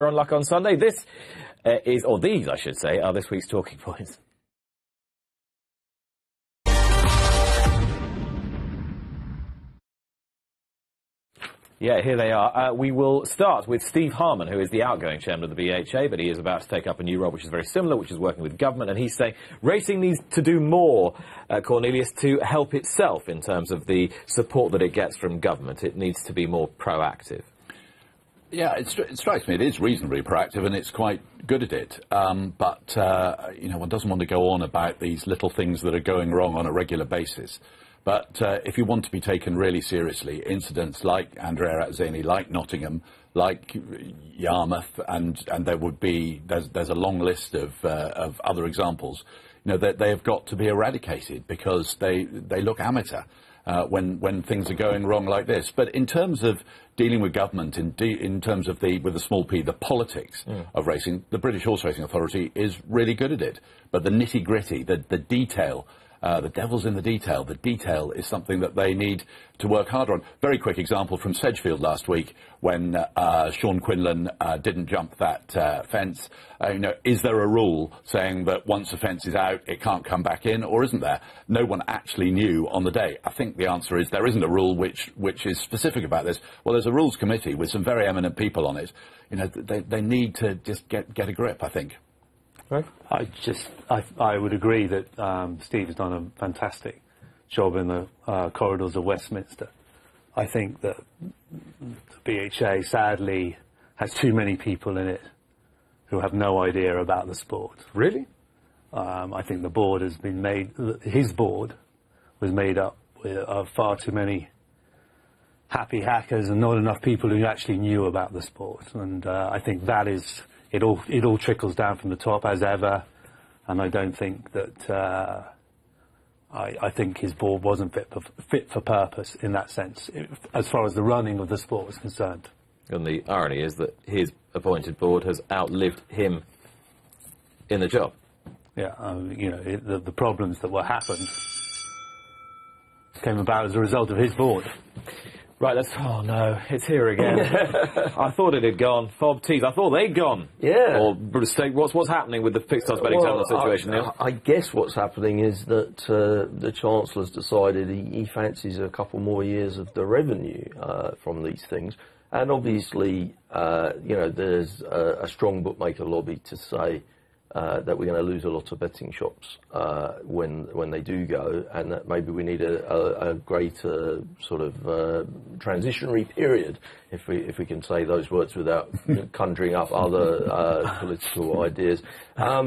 On Luck on Sunday. This or these, I should say, are this week's talking points. Yeah, here they are. We will start with Steve Harmon, who is the outgoing chairman of the BHA, but he is about to take up a new role which is very similar, which is working with government, and he's saying racing needs to do more, Cornelius, to help itself in terms of the support that it gets from government. It needs to be more proactive. Yeah, it strikes me it is reasonably proactive and it's quite good at it. But you know, one doesn't want to go on about these little things that are going wrong on a regular basis. But if you want to be taken really seriously, incidents like Andrea Atzeni, like Nottingham, like Yarmouth, and there's a long list of other examples, you know, that they have got to be eradicated because they look amateur. When things are going wrong like this. But in terms of dealing with government, in terms of with the small p, the politics of racing, the British Horse Racing Authority is really good at it. But the nitty-gritty, the detail, the devil's in the detail is something that they need to work harder on. Very quick example from Sedgefield last week when Sean Quinlan didn't jump that fence. You know, is there a rule saying that once a fence is out, it can't come back in, or isn't there? No one actually knew on the day. I think the answer is there isn't a rule which is specific about this. Well, there's a rules committee with some very eminent people on it. You know, they need to just get a grip, I think. Right. I would agree that Steve has done a fantastic job in the corridors of Westminster. I think that the BHA sadly has too many people in it who have no idea about the sport. Really? I think the board has been his board was made up of far too many happy hackers and not enough people who actually knew about the sport. And I think that is... It all trickles down from the top as ever, and I don't think that I think his board wasn't fit for purpose in that sense, as far as the running of the sport was concerned. And the irony is that his appointed board has outlived him in the job. Yeah, you know, the problems that happened came about as a result of his board. Right, oh no, it's here again. I thought it had gone. Fob teeth, I thought they'd gone. Yeah. Or what's happening with the fixed odds betting terminal situation, Neil? I guess what's happening is that the Chancellor's decided he fancies a couple more years of the revenue from these things. And obviously, you know, there's a strong bookmaker lobby to say that we're going to lose a lot of betting shops when they do go, and that maybe we need a greater sort of transitionary period, if we can say those words without conjuring up other political ideas. I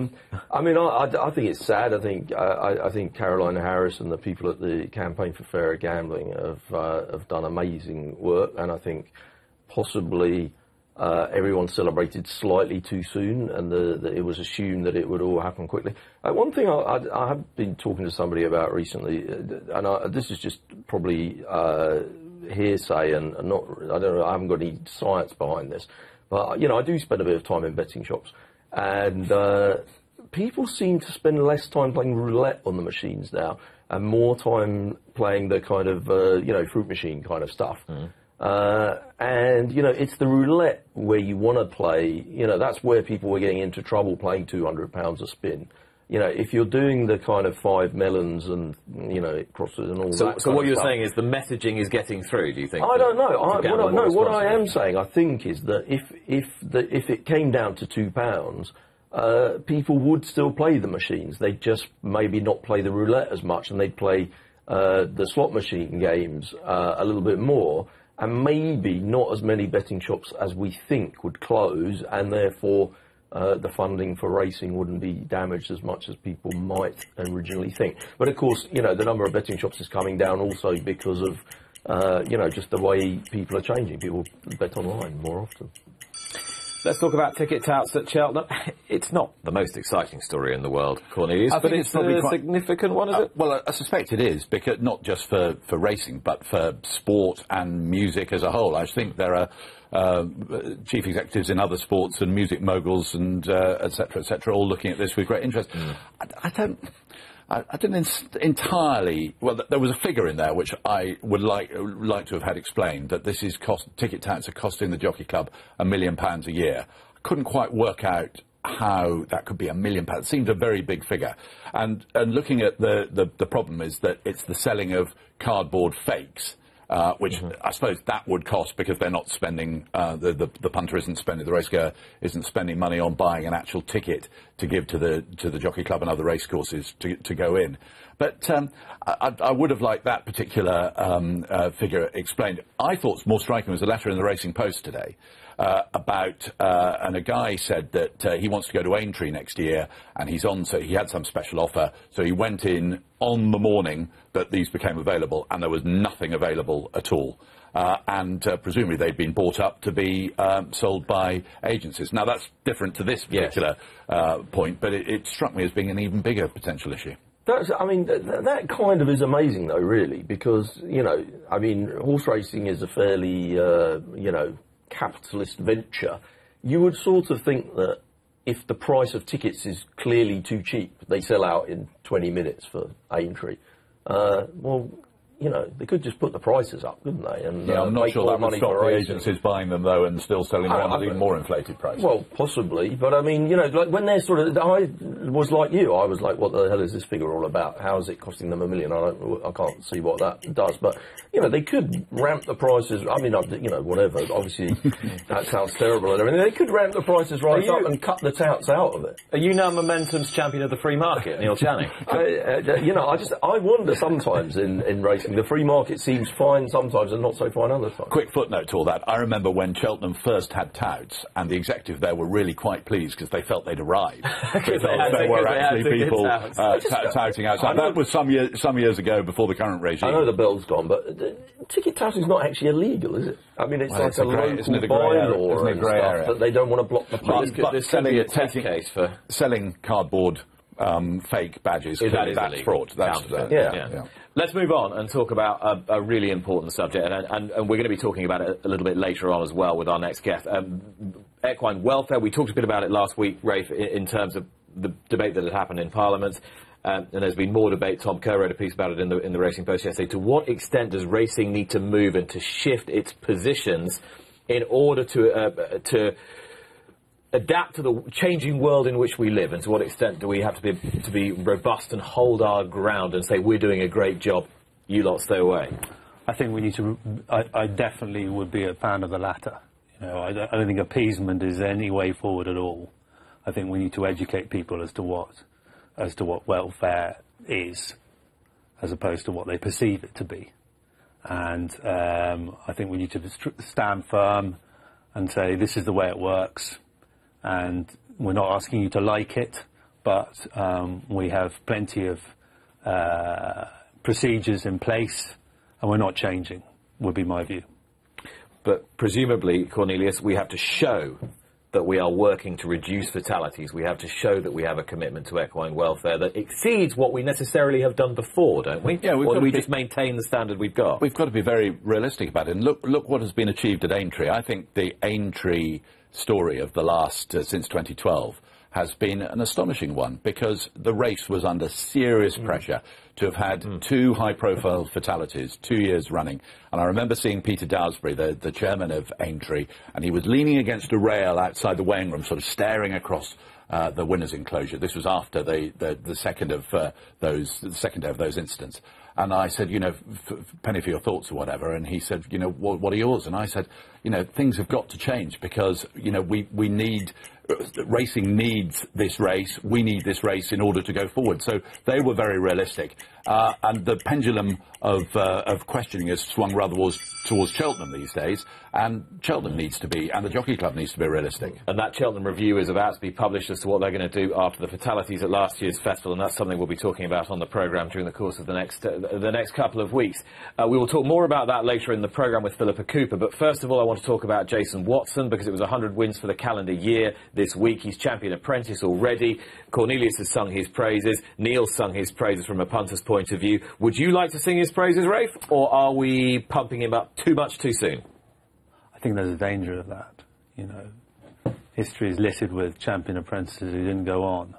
mean, I think it's sad. I think Caroline Harris and the people at the Campaign for Fairer Gambling have done amazing work, and I think possibly everyone celebrated slightly too soon, and it was assumed that it would all happen quickly. One thing I have been talking to somebody about recently, and this is just probably hearsay and not, I don't know, I haven't got any science behind this, but you know, I do spend a bit of time in betting shops, and people seem to spend less time playing roulette on the machines now, and more time playing the kind of you know, fruit machine kind of stuff. And, you know, it's the roulette where you want to play, you know, that's where people were getting into trouble playing £200 a spin. You know, if you're doing the kind of 5 melons and, you know, crosses and all that. So what you're saying is the messaging is getting through, do you think? I don't know. What I am saying, I think, is that if it came down to £2, people would still play the machines. They'd just maybe not play the roulette as much, and they'd play the slot machine games a little bit more. And maybe not as many betting shops as we think would close, and therefore the funding for racing wouldn't be damaged as much as people might originally think. But of course, you know, the number of betting shops is coming down also because of, you know, just the way people are changing. People bet online more often. Let's talk about ticket touts at Cheltenham. It's not the most exciting story in the world, Cornelius, but it's probably a significant one, is it? Well, I suspect it is, because not just for racing, but for sport and music as a whole. I think there are chief executives in other sports and music moguls and et cetera, all looking at this with great interest. I didn't entirely. Well, there was a figure in there which I would like to have had explained, that this is ticket touts are costing the Jockey Club £1 million a year. I couldn't quite work out how that could be £1 million. It seemed a very big figure. And looking at the problem is that it's the selling of cardboard fakes, which I suppose that would cost because they're not spending, the punter isn't spending, the racegoer isn't spending money on buying an actual ticket to give to the jockey club and other racecourses to go in. But I would have liked that particular figure explained. I thought more striking was a letter in the Racing Post today about, and a guy said that he wants to go to Aintree next year, and he's on, so he had some special offer, so he went in on the morning that these became available, and there was nothing available at all. And presumably they'd been bought up to be sold by agencies. Now, that's different to this particular point, but it struck me as being an even bigger potential issue. I mean, that kind of is amazing, though, really, because, you know, I mean, horse racing is a fairly, you know, capitalist venture. You would sort of think that if the price of tickets is clearly too cheap, they sell out in 20 minutes for Aintree. Well, you know, they could just put the prices up, couldn't they? And, I'm not make sure more that would money stop for the racing. agencies buying them, though, and still selling them at even more inflated prices. Well, possibly, but I mean, you know, like when they're sort of, I was like you, I was like, what the hell is this figure all about? How is it costing them $1 million? I can't see what that does, but, you know, they could ramp the prices, I mean, you know, whatever, obviously, that sounds terrible and everything. They could ramp the prices right up and cut the touts out of it. Are you now Momentum's champion of the free market, Neil Channing? You know, I wonder sometimes in racing, the free market seems fine sometimes and not so fine other times. Quick footnote to all that. I remember when Cheltenham first had touts, and the executive there were really quite pleased because they felt they'd arrived. There were actually people touting outside. That was some years ago before the current regime. I know the bell's gone, but ticket touting is not actually illegal, is it? I mean, it's like a local bylaw and stuff that they don't want to block the public. But this could be a test case for selling cardboard fake badges. That's fraud. Yeah. Let's move on and talk about a really important subject, and we're going to be talking about it a little bit later on as well with our next guest. Equine welfare. We talked a bit about it last week, Rafe, in terms of the debate that had happened in Parliament. And there's been more debate. Tom Kerr wrote a piece about it in the Racing Post yesterday. To what extent does racing need to move and to shift its positions in order to adapt to the changing world in which we live, and to what extent do we have to be robust and hold our ground and say we're doing a great job, you lot stay away? I think we need to. I definitely would be a fan of the latter. You know, I don't think appeasement is any way forward at all. I think we need to educate people as to what welfare is, as opposed to what they perceive it to be. And I think we need to stand firm and say this is the way it works. And we're not asking you to like it, but we have plenty of procedures in place, and we're not changing, would be my view. But presumably, Cornelius, we have to show that we are working to reduce fatalities. We have to show that we have a commitment to equine welfare that exceeds what we necessarily have done before, don't we? Yeah, or do we just maintain the standard we've got? We've got to be very realistic about it. And look what has been achieved at Aintree. I think the Aintree story of the last, since 2012, has been an astonishing one, because the race was under serious pressure to have had two high-profile fatalities 2 years running. And I remember seeing Peter Dowsbury, the chairman of Aintree, and he was leaning against a rail outside the weighing room, sort of staring across the winner's enclosure. This was after the second of the second day of those incidents. And I said, you know, penny for your thoughts or whatever. And he said, you know, what are yours? And I said, you know, things have got to change, because, you know, we need, racing needs this race. We need this race in order to go forward. So they were very realistic. And the pendulum of questioning has swung rather towards Cheltenham these days. And Cheltenham needs to be, and the Jockey Club needs to be realistic. And that Cheltenham review is about to be published as to what they're going to do after the fatalities at last year's festival, and that's something we'll be talking about on the programme during the course of the next couple of weeks. We will talk more about that later in the programme with Philippa Cooper, but first of all I want to talk about Jason Watson, because it was 100 wins for the calendar year this week. He's champion apprentice already. Cornelius has sung his praises. Neil's sung his praises from a punter's point of view. Would you like to sing his praises, Rafe, or are we pumping him up too much too soon? I think there's a danger of that. You know, history is littered with champion apprentices who didn't go on.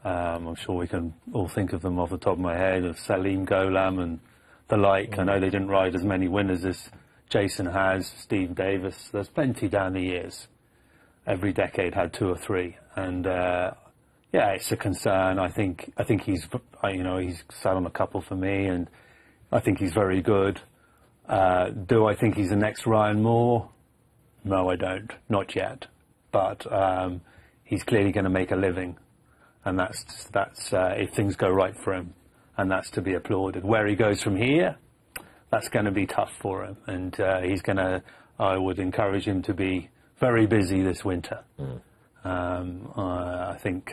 I'm sure we can all think of them off the top of my head, of Salim Gholam and the like. I know they didn't ride as many winners as Jason has, Steve Davis. There's plenty down the years. every decade had 2 or 3, and yeah, it's a concern. I think he's he's sat on a couple for me, and I think he's very good. Do I think he's the next Ryan Moore? No, I don't. Not yet. But he's clearly going to make a living, and that's if things go right for him, and that's to be applauded. Where he goes from here, that's going to be tough for him, and I would encourage him to be very busy this winter. I think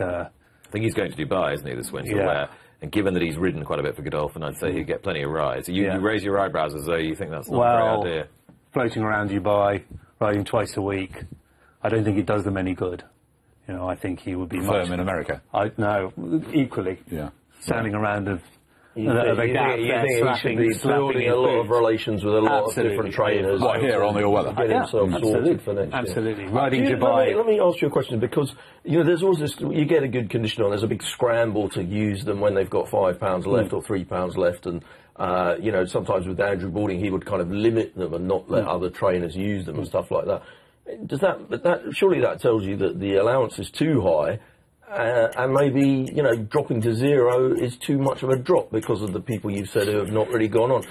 he's going to Dubai, isn't he, this winter? Yeah. And given that he's ridden quite a bit for Godolphin, I'd say he'd get plenty of rides. You raise your eyebrows as though you think that's not a great idea. Floating around Dubai, riding twice a week, I don't think it does them any good. I think he would be firm in America. No, equally. Yeah. Standing around of You think he should be building a lot of relations with a lot of different trainers. Right here on the all-weather. Get himself sorted for next year. Absolutely. Riding Dubai. Let me ask you a question, because there's always this. You get a good condition on. There's a big scramble to use them when they've got £5 left or £3 left, and sometimes with Andrew Balding he would kind of limit them and not let other trainers use them and stuff like that. Does that surely that tells you that the allowance is too high? And maybe, dropping to 0 is too much of a drop because of the people you've said who have not really gone on.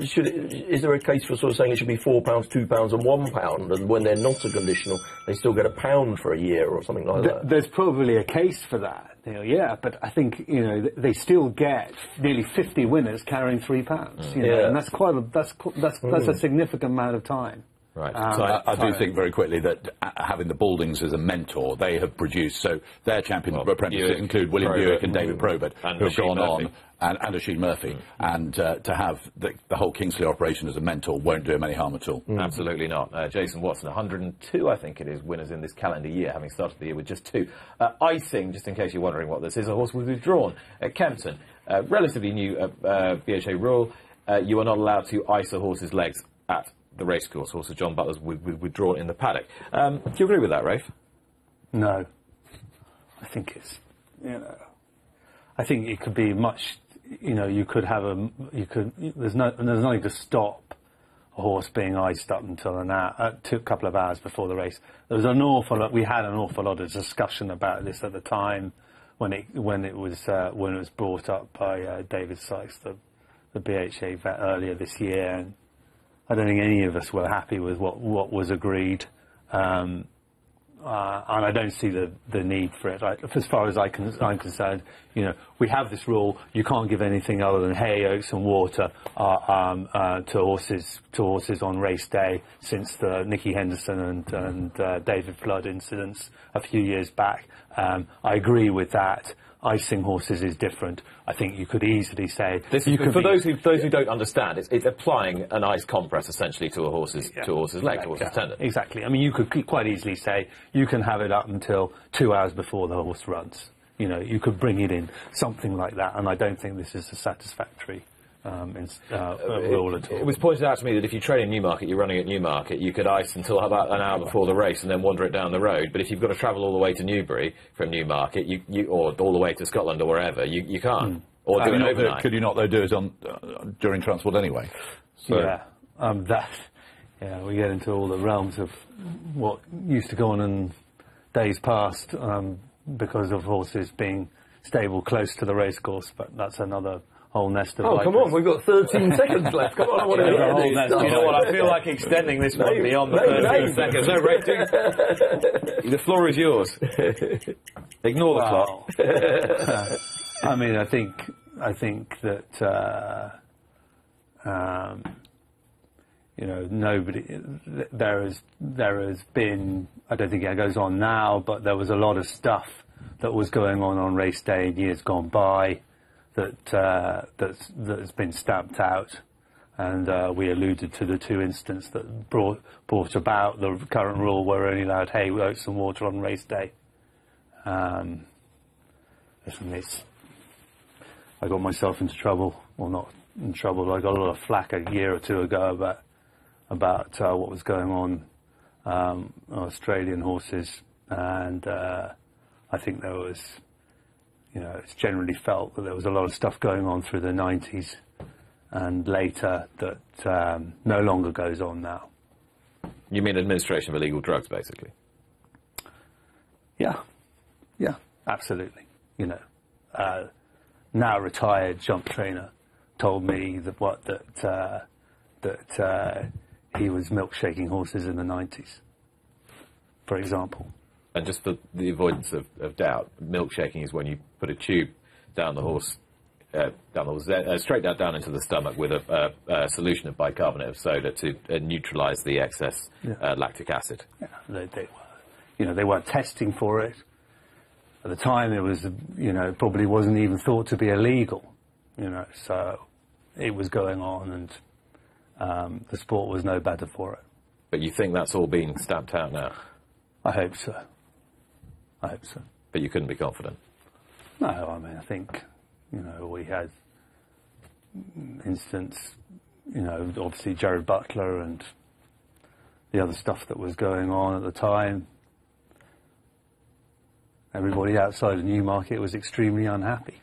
Is there a case for sort of saying it should be £4, £2 and £1, and when they're not a conditional, they still get £1 for a year or something like that? There's probably a case for that, yeah, but I think, they still get nearly 50 winners carrying £3, and that's a significant amount of time. Right. So I do think very quickly that having the Baldings as a mentor, they have produced, so their champion apprentices include William Buick and David Probert, who have gone on, and Oisin Murphy, and to have the whole Kingsley operation as a mentor won't do him any harm at all. Absolutely not. Jason Watson, 102, I think it is, winners in this calendar year, having started the year with just 2. Icing, just in case you're wondering what this is, a horse was withdrawn at Kempton. Relatively new BHA rule. You are not allowed to ice a horse's legs at the racecourse. Horses John Butler's withdrawn in the paddock. Do you agree with that, Rafe? No. I think it's, I think it could be much, you could have there's nothing to stop a horse being iced up until a couple of hours before the race. There was we had an awful lot of discussion about this at the time when it was brought up by David Sykes, the BHA vet, earlier this year, and I don't think any of us were happy with what was agreed, and I don't see the need for it. As far as I'm concerned, we have this rule: you can't give anything other than hay, oats, and water to horses on race day. Since the Nicky Henderson and David Flood incidents a few years back, I agree with that. Icing horses is different. I think you could easily say those who don't understand, it's applying an ice compress essentially to a horse's leg, to a horse's tendon. Exactly. I mean, you could quite easily say you can have it up until 2 hours before the horse runs. You could bring it in, something like that. And I don't think this is a satisfactory rule at all. It was pointed out to me that if you train in Newmarket, you're running at Newmarket, you could ice until about an hour before the race and then wander it down the road. But if you've got to travel all the way to Newbury from Newmarket, or all the way to Scotland or wherever, you can't. Or do it overnight. Could you not, though, do it during transport anyway? So. Yeah, we get into all the realms of what used to go on in days past because of horses being stable close to the racecourse, but that's another whole nest of come on, we've got 13 seconds left. Come on, I want to hear this. You know what, I feel like extending this one beyond the 13 seconds. No, Ray, the floor is yours. Ignore the clock. I mean, I think that nobody. There has been. I don't think it goes on now, but there was a lot of stuff that was going on race day in years gone by that's been stamped out, and we alluded to the 2 incidents that brought about the current rule where we're only allowed hay, oats, and water on race day. I got myself into trouble, well, not in trouble. I got a lot of flack a year or 2 ago about what was going on Australian horses, and I think there was, it's generally felt that there was a lot of stuff going on through the 90s and later that no longer goes on now. You mean administration of illegal drugs, basically? Yeah, absolutely. You know, now retired jump trainer told me that he was milkshaking horses in the 90s, for example. And just for the avoidance of doubt, milkshaking is when you put a tube down the horse, straight down into the stomach with a solution of bicarbonate of soda to neutralise the excess lactic acid. Yeah, they weren't testing for it. At the time, it was, probably wasn't even thought to be illegal, so it was going on, and the sport was no better for it. But you think that's all been stamped out now? I hope so. But you couldn't be confident? No, I mean, I think, we had instance, obviously Jared Butler and the other stuff that was going on at the time. Everybody outside of Newmarket was extremely unhappy.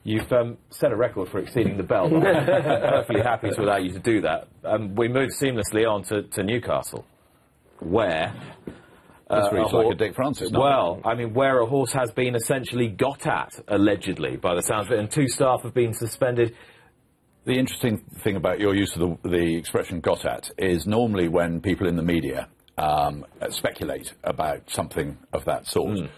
You've set a record for exceeding the bell. I'm perfectly happy to allow you to do that. We moved seamlessly on to Newcastle, where... This reads like a Dick Francis. Well, I mean, where a horse has been essentially got at, allegedly, by the sounds of it, and 2 staff have been suspended. The interesting thing about your use of the expression "got at" is normally when people in the media speculate about something of that sort.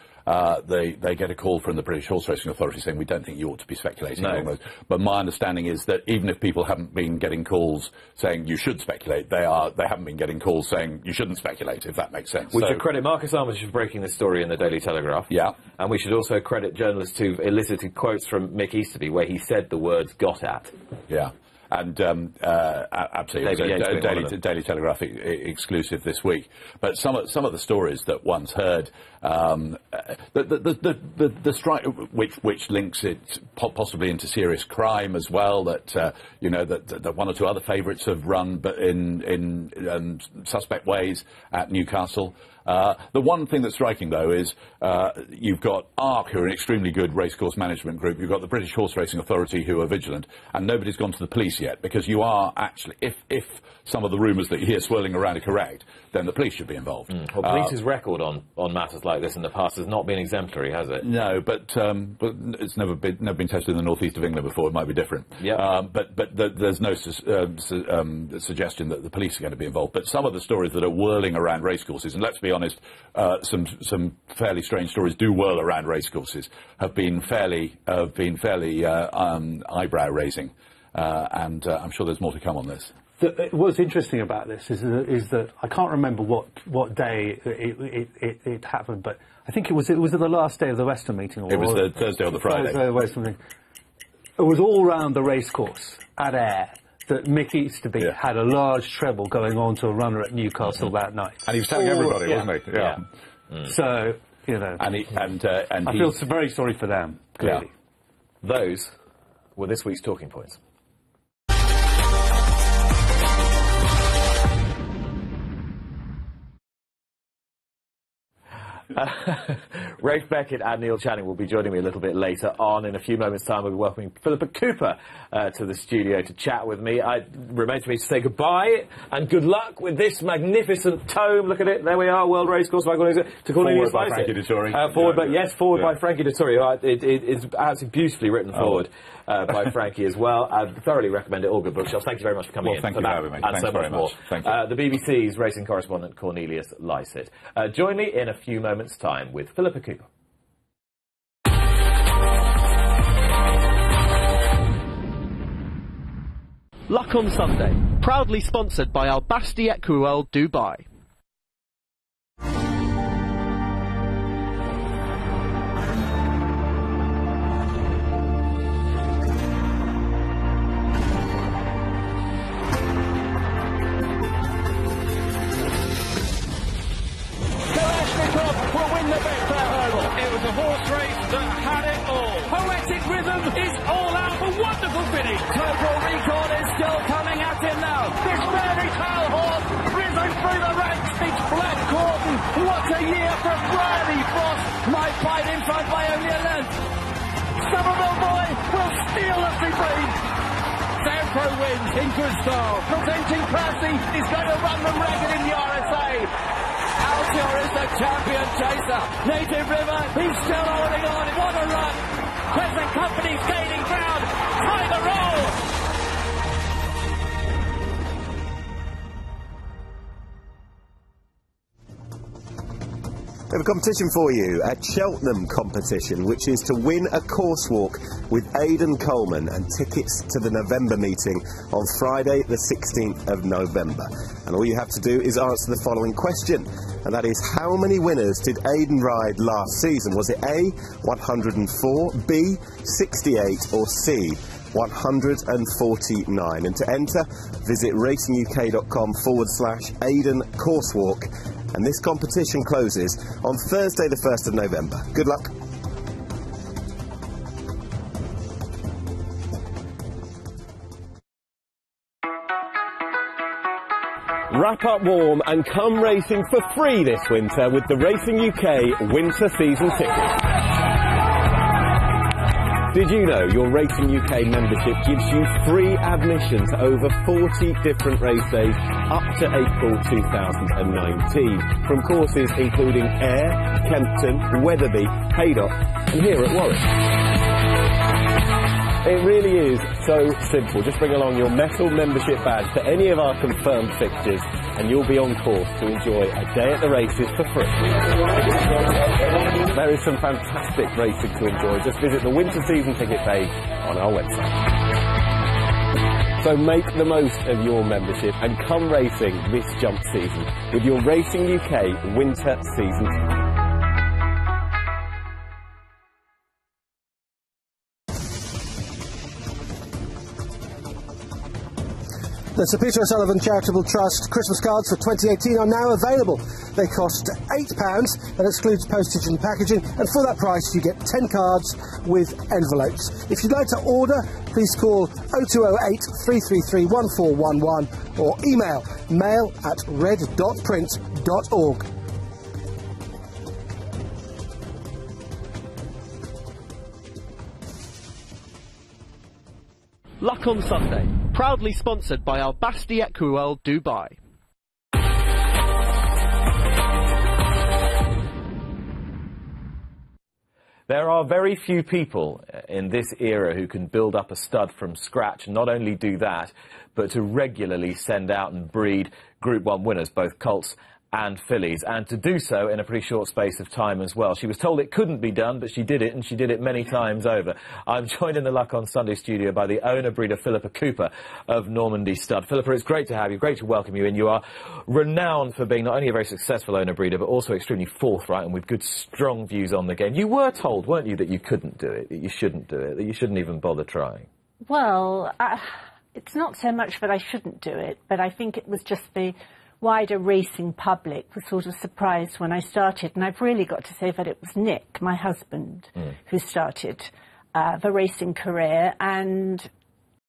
They get a call from the British Horse Racing Authority saying, we don't think you ought to be speculating on those. But my understanding is that even if people haven't been getting calls saying you should speculate, they haven't been getting calls saying you shouldn't speculate, if that makes sense. We should credit Marcus Armitage for breaking this story in the Daily Telegraph. Yeah. And we should also credit journalists who've elicited quotes from Mick Easterby where he said the words "got at." Yeah. And absolutely, it was a Daily Telegraph exclusive this week. But some of the stories that one's heard, the strike, which links it possibly into serious crime as well. That that 1 or 2 other favourites have run, but in suspect ways at Newcastle. The one thing that's striking, though, is you've got ARC, who are an extremely good racecourse management group. You've got the British Horse Racing Authority, who are vigilant, and nobody's gone to the police yet, because you are actually, if some of the rumours that you hear swirling around are correct, then the police should be involved. Well, police's record on matters like this in the past has not been exemplary, has it? No, but it's never been tested in the northeast of England before. It might be different. Yeah. There's no suggestion that the police are going to be involved. But some of the stories that are whirling around racecourses, and let's be honest, some fairly strange stories do whirl around racecourses, have been fairly eyebrow raising, and I'm sure there's more to come on this. What's interesting about this is that I can't remember what day it happened, but I think it was the last day of the Western meeting. It was the Thursday or the Friday. Thursday of the Western meeting. It was all round the racecourse at Ayr that Mick Easterby had a large treble going on to a runner at Newcastle that night. And he was telling everybody, wasn't he? Yeah. So, and I feel very sorry for them, clearly. Yeah. Those were this week's talking points. Rafe Beckett and Neil Channing will be joining me a little bit later on. In a few moments' time, we'll be welcoming Philippa Cooper to the studio to chat with me. It remains for me to say goodbye and good luck with this magnificent tome. Look at it. There we are, World Racecourse by Cornelius. Forward by Frankie Dettori. Forward by Frankie Dettori. It's absolutely beautifully written forward by Frankie as well. I thoroughly recommend it. All good bookshops. Thank you very much for coming in. Thank you for having me. Thanks very much. Thank you. The BBC's racing correspondent Cornelius Lycett. Join me in a few moments' time with Philippa Cooper. Luck on Sunday, proudly sponsored by Al Basti Equiworld Dubai. What a year for Bradley Frost! Might fight in front by only a length. Somerville Boy will steal the Supreme. Zanpro wins in good style. Presenting Percy is going to run them ragged in the RSA. Altior is the the champion chaser. Native River, he's still holding on. What a run. Crescent Company's gaining ground. Tiger roll. We have a competition for you, a Cheltenham competition, which is to win a course walk with Aidan Coleman and tickets to the November meeting on Friday the 16th of November. And all you have to do is answer the following question, and that is, how many winners did Aidan ride last season? Was it A, 104, B, 68 or C, 149? And to enter, visit racinguk.com/Aidan Coursewalk. And this competition closes on Thursday the 1st of November. Good luck. Wrap up warm and come racing for free this winter with the Racing UK Winter Season Ticket. Did you know your Racing UK membership gives you free admission to over 40 different race days up to April 2019, from courses including Ayr, Kempton, Wetherby, Haydock and here at Warwick. It really is so simple. Just bring along your metal membership badge to any of our confirmed fixtures and you'll be on course to enjoy a day at the races for free. There is some fantastic racing to enjoy. Just visit the Winter Season Ticket page on our website. So make the most of your membership and come racing this jump season with your Racing UK Winter Season Ticket. The Sir Peter O'Sullivan Charitable Trust Christmas cards for 2018 are now available. They cost £8, that excludes postage and packaging, and for that price you get 10 cards with envelopes. If you'd like to order, please call 0208 333 1411 or email mail@red.print.org. Luck on Sunday, proudly sponsored by Al Basti Equiworld Dubai. There are very few people in this era who can build up a stud from scratch, and not only do that, but to regularly send out and breed Group 1 winners, both colts and fillies, and to do so in a pretty short space of time as well. She was told it couldn't be done, but she did it, and she did it many times over. I'm joined in the Luck on Sunday studio by the owner-breeder Philippa Cooper of Normandy Stud. Philippa, it's great to have you, great to welcome you in. You are renowned for being not only a very successful owner-breeder, but also extremely forthright and with good, strong views on the game. You were told, weren't you, that you couldn't do it, that you shouldn't do it, that you shouldn't even bother trying? Well, it's not so much that I shouldn't do it, but I think it was just the wider racing public was sort of surprised when I started, and I've really got to say that it was Nick, my husband, who started the racing career, and